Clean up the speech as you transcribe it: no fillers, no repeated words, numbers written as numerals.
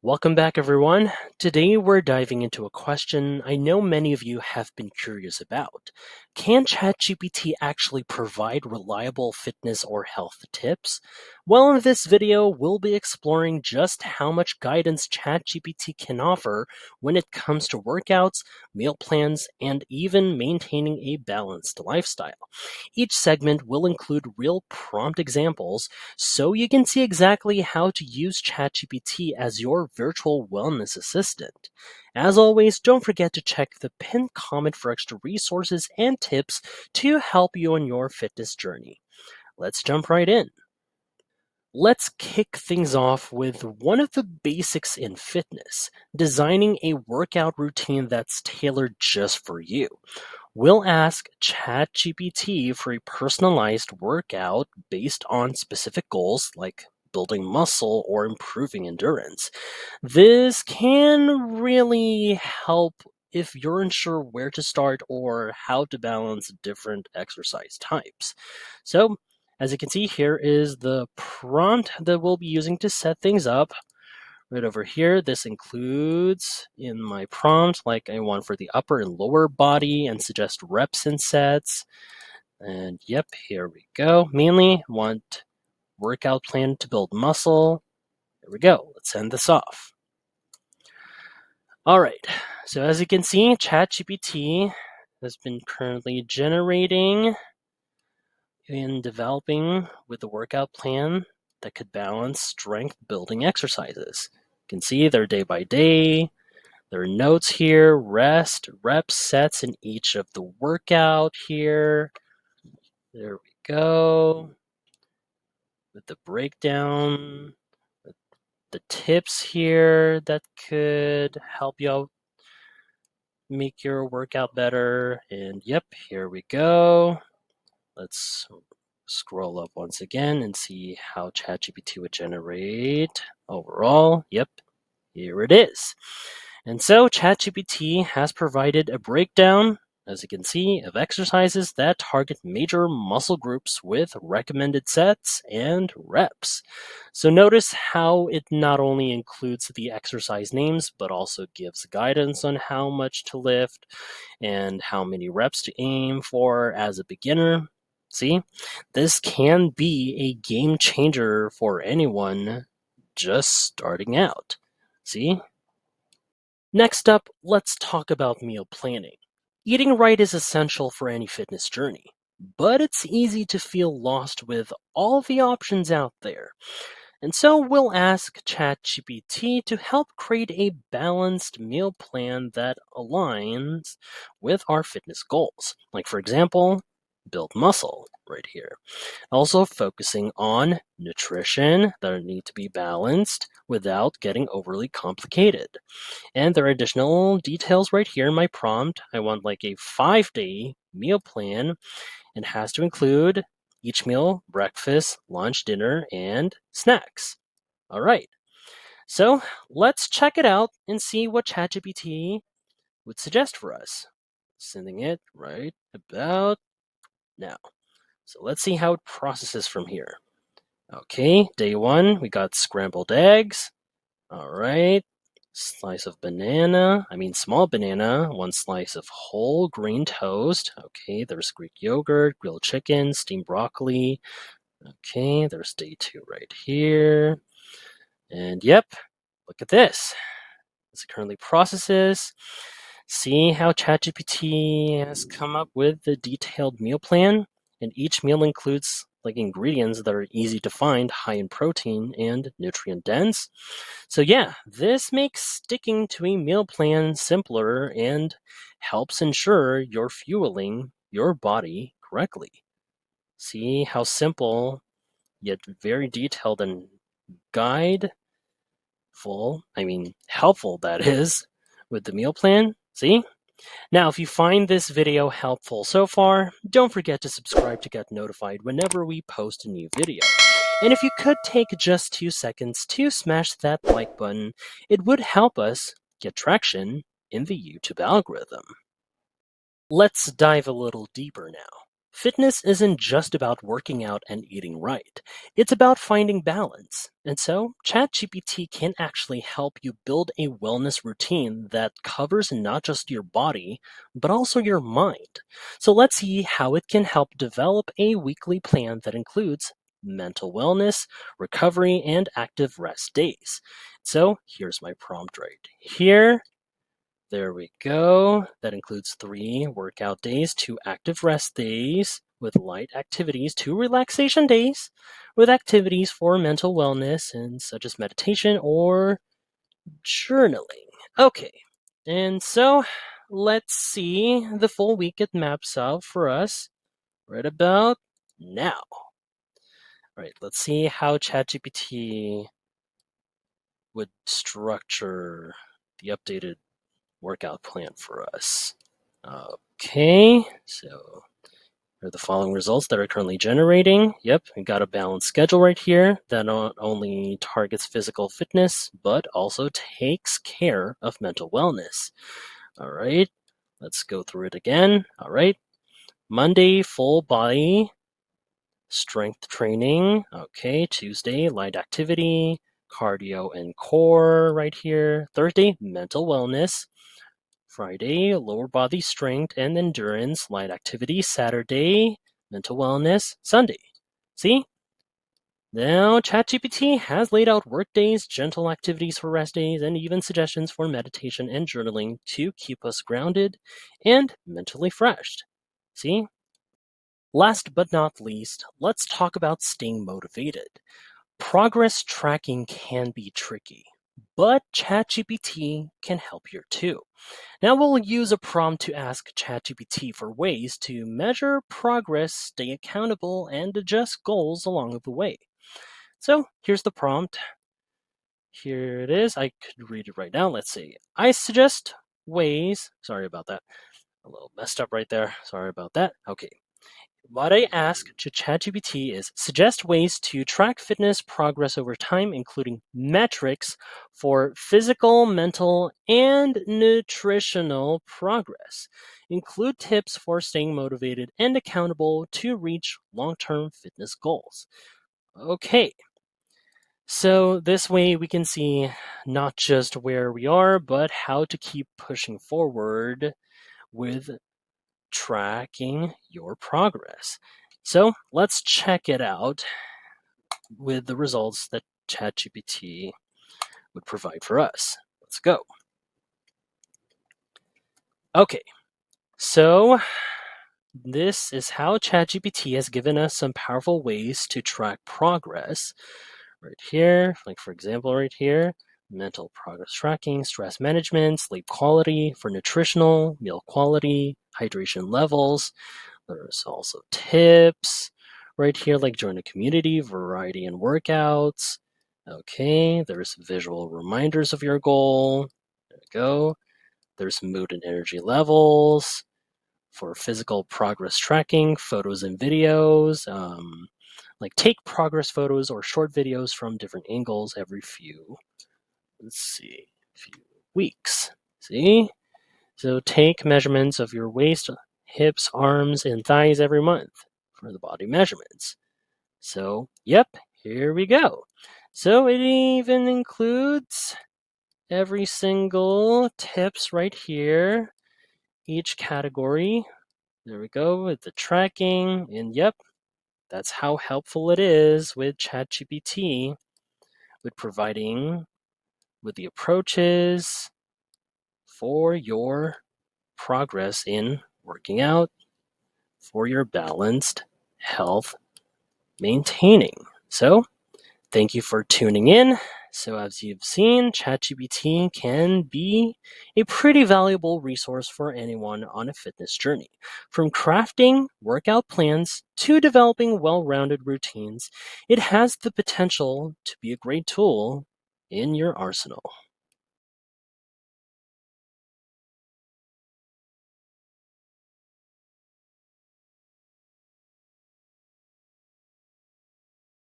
Welcome back, everyone. Today we're diving into a question I know many of you have been curious about. Can ChatGPT actually provide reliable fitness or health tips? Well, in this video, we'll be exploring just how much guidance ChatGPT can offer when it comes to workouts, meal plans, and even maintaining a balanced lifestyle. Each segment will include real prompt examples so you can see exactly how to use ChatGPT as your virtual wellness assistant. As always, don't forget to check the pinned comment for extra resources and tips to help you on your fitness journey. Let's jump right in. Let's kick things off with one of the basics in fitness, designing a workout routine that's tailored just for you. We'll ask ChatGPT for a personalized workout based on specific goals like building muscle or improving endurance. This can really help if you're unsure where to start or how to balance different exercise types. So, as you can see, here is the prompt that we'll be using to set things up. Right over here, this includes in my prompt, like I want for the upper and lower body and suggest reps and sets. And yep, here we go. Mainly want workout plan to build muscle. There we go. Let's send this off. All right. So as you can see, ChatGPT has been currently generating and developing with a workout plan that could balance strength building exercises. You can see they're day by day. There are notes here, rest, reps, sets in each of the workout here. There we go. With the breakdown, the tips here that could help you out make your workout better. And yep, here we go. Let's scroll up once again and see how ChatGPT would generate overall. Yep, here it is. And so ChatGPT has provided a breakdown, as you can see, of exercises that target major muscle groups with recommended sets and reps. So notice how it not only includes the exercise names, but also gives guidance on how much to lift and how many reps to aim for as a beginner. See, this can be a game changer for anyone just starting out. See? Next up, let's talk about meal planning. Eating right is essential for any fitness journey, but it's easy to feel lost with all the options out there. And so we'll ask ChatGPT to help create a balanced meal plan that aligns with our fitness goals. Like, for example, build muscle right here. Also, focusing on nutrition that need to be balanced without getting overly complicated. And there are additional details right here in my prompt. I want like a 5-day meal plan and has to include each meal, breakfast, lunch, dinner, and snacks. All right. So let's check it out and see what ChatGPT would suggest for us. Sending it right about now. So let's see how it processes from here. Okay, day one, we got scrambled eggs. All right. Slice of banana, small banana, one slice of whole grain toast. Okay, there's Greek yogurt, grilled chicken, steamed broccoli. Okay, there's day two right here. And yep, look at this. As it currently processes, see how ChatGPT has come up with the detailed meal plan, and each meal includes like ingredients that are easy to find, high in protein and nutrient dense. So yeah, this makes sticking to a meal plan simpler and helps ensure you're fueling your body correctly. See how simple yet very detailed and helpful that is with the meal plan. See? Now, if you find this video helpful so far, don't forget to subscribe to get notified whenever we post a new video. And if you could take just 2 seconds to smash that like button, it would help us get traction in the YouTube algorithm. Let's dive a little deeper now. Fitness isn't just about working out and eating right. It's about finding balance. And so, ChatGPT can actually help you build a wellness routine that covers not just your body, but also your mind. So, let's see how it can help develop a weekly plan that includes mental wellness, recovery, and active rest days. So, here's my prompt right here. There we go. That includes 3 workout days, 2 active rest days with light activities, 2 relaxation days with activities for mental wellness and such as meditation or journaling. Okay. And so let's see the full week it maps out for us right about now. All right, let's see how ChatGPT would structure the updated workout plan for us. Okay, so here are the following results that are currently generating. Yep, we got a balanced schedule right here that not only targets physical fitness, but also takes care of mental wellness. All right, let's go through it again. All right, Monday, full body strength training. Okay, Tuesday, light activity, cardio and core right here. Thursday, mental wellness. Friday, lower body strength and endurance, light activity. Saturday, mental wellness. Sunday. See? Now, ChatGPT has laid out work days, gentle activities for rest days, and even suggestions for meditation and journaling to keep us grounded and mentally fresh. See? Last but not least, let's talk about staying motivated. Progress tracking can be tricky, but ChatGPT can help here too. Now we'll use a prompt to ask ChatGPT for ways to measure progress, stay accountable, and adjust goals along the way. So here's the prompt. Here it is. I could read it right now. Let's see. I suggest ways. Sorry about that. A little messed up right there. Sorry about that. Okay. What I ask to ChatGPT is suggest ways to track fitness progress over time, including metrics for physical, mental, and nutritional progress. Include tips for staying motivated and accountable to reach long term fitness goals. Okay, so this way we can see not just where we are, but how to keep pushing forward with tracking your progress. So let's check it out with the results that ChatGPT would provide for us. Let's go. Okay, so this is how ChatGPT has given us some powerful ways to track progress. Right here, like for example, right here, mental progress tracking, stress management, sleep quality, for nutritional, meal quality, hydration levels. There's also tips right here, like join a community, variety in workouts. Okay, there's visual reminders of your goal. There we go. There's mood and energy levels for physical progress tracking, photos and videos. Like take progress photos or short videos from different angles every few, let's see, few weeks. See? So take measurements of your waist, hips, arms, and thighs every month for the body measurements. So, yep, here we go. So it even includes every single tips right here, each category. There we go with the tracking. And yep, that's how helpful it is with ChatGPT with providing with the approaches for your progress in working out for your balanced health maintaining. So, thank you for tuning in. So, as you've seen, ChatGPT can be a pretty valuable resource for anyone on a fitness journey. From crafting workout plans to developing well rounded routines, it has the potential to be a great tool in your arsenal.